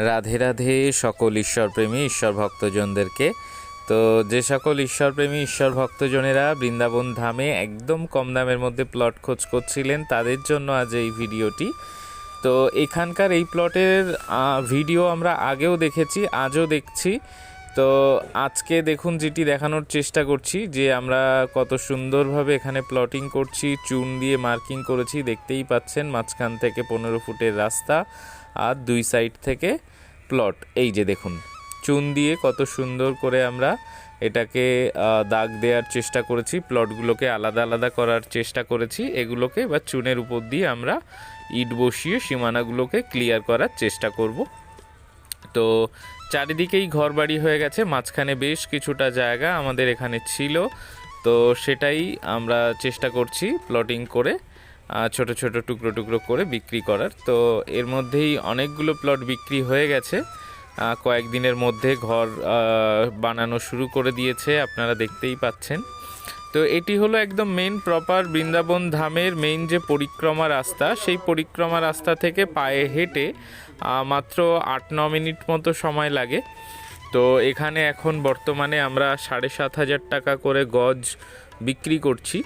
রাধে রাধে সকল ঈশ্বরপ্রেমী ঈশ্বর ভক্তজনদেরকে। তো যে সকল ঈশ্বরপ্রেমী ঈশ্বর ভক্তজনেরা বৃন্দাবন ধামে একদম কম দামের মধ্যে প্লট খোঁজ করছিলেন, তাদের জন্য আজ এই ভিডিওটি। তো এখানকার এই প্লটের ভিডিও আমরা আগেও দেখেছি, আজও দেখছি। তো আজকে দেখুন যেটি দেখানোর চেষ্টা করছি যে আমরা কত সুন্দরভাবে এখানে প্লটিং করছি, চুন দিয়ে মার্কিং করেছি, দেখতেই পাচ্ছেন। মাঝখান থেকে 15 ফুটের রাস্তা আর দুই সাইড থেকে প্লট। এই যে দেখুন চুন দিয়ে কত সুন্দর করে আমরা এটাকে দাগ দেওয়ার চেষ্টা করেছি, প্লটগুলোকে আলাদা আলাদা করার চেষ্টা করেছি। এগুলোকে এবার চুনের উপর দিয়ে আমরা ইট বসিয়ে সীমানাগুলোকে ক্লিয়ার করার চেষ্টা করব। তো চারিদিকেই ঘরবাড়ি হয়ে গেছে, মাঝখানে বেশ কিছুটা জায়গা আমাদের এখানে ছিল, তো সেটাই আমরা চেষ্টা করছি প্লটিং করে ছোট ছোট টুকরো টুকরো করে বিক্রি করার। তো এর মধ্যেই অনেকগুলো প্লট বিক্রি হয়ে গেছে, কয়েকদিনের মধ্যে ঘর বানানো শুরু করে দিয়েছে, আপনারা দেখতেই পাচ্ছেন। তো এটি হলো একদম মেন প্রপার বৃন্দাবন ধামের মেইন যে পরিক্রমা রাস্তা, সেই পরিক্রমা রাস্তা থেকে পায়ে হেঁটে মাত্র 8-9 মিনিট মতো সময় লাগে। তো এখানে এখন বর্তমানে আমরা 7,500 টাকা করে গজ বিক্রি করছি।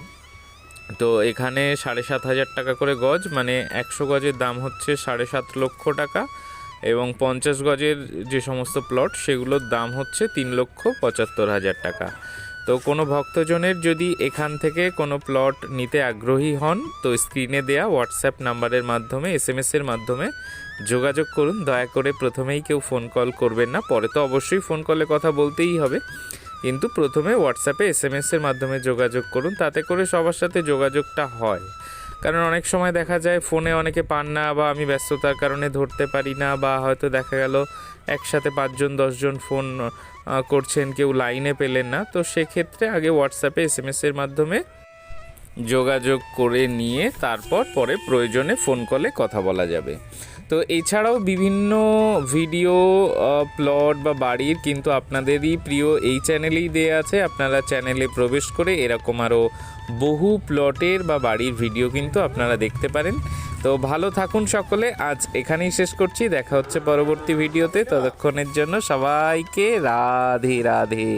তো এখানে 7,500 টাকা করে গজ, মানে 100 গজের দাম হচ্ছে 7.5 লক্ষ টাকা, এবং 50 গজের যে সমস্ত প্লট সেগুলোর দাম হচ্ছে 3,75,000 টাকা। তো কোনো ভক্তজনের যদি এখান থেকে কোনো প্লট নিতে আগ্রহী হন, তো স্ক্রিনে দেয়া হোয়াটসঅ্যাপ নাম্বারের মাধ্যমে SMS-এর মাধ্যমে যোগাযোগ করুন। দয়া করে প্রথমেই কেউ ফোন কল করবেন না, পরে তো অবশ্যই ফোন কলে কথা বলতেই হবে, কিন্তু প্রথমে হোয়াটসঅ্যাপে SMS-এর মাধ্যমে যোগাযোগ করুন, তাতে করে সবার সাথে যোগাযোগটা হয়। কারণ অনেক সময় দেখা যায় ফোনে অনেকে পান না, বা আমি ব্যস্ততার কারণে ধরতে পারি না, বা হয়তো দেখা গেল একসাথে 5-10 জন ফোন করছেন, কেউ লাইনে পেলেন না। তো সেক্ষেত্রে আগে হোয়াটসঅ্যাপে SMS-এর মাধ্যমে যোগাযোগ করে নিয়ে তারপর পরে প্রয়োজনে ফোন কলে কথা বলা যাবে। তো এছাড়াও বিভিন্ন ভিডিও প্লট বা বাড়ির কিন্তু আপনাদেরই প্রিয় এই চ্যানেলেই দেয়া আছে, আপনারা চ্যানেলে প্রবেশ করে এরকম আরও বহু প্লটের বা বাড়ির ভিডিও কিন্তু আপনারা দেখতে পারেন। তো ভালো থাকুন সকলে, আজ এখানেই শেষ করছি, দেখা হচ্ছে পরবর্তী ভিডিওতে। ততক্ষণের জন্য সবাইকে রাধে রাধে।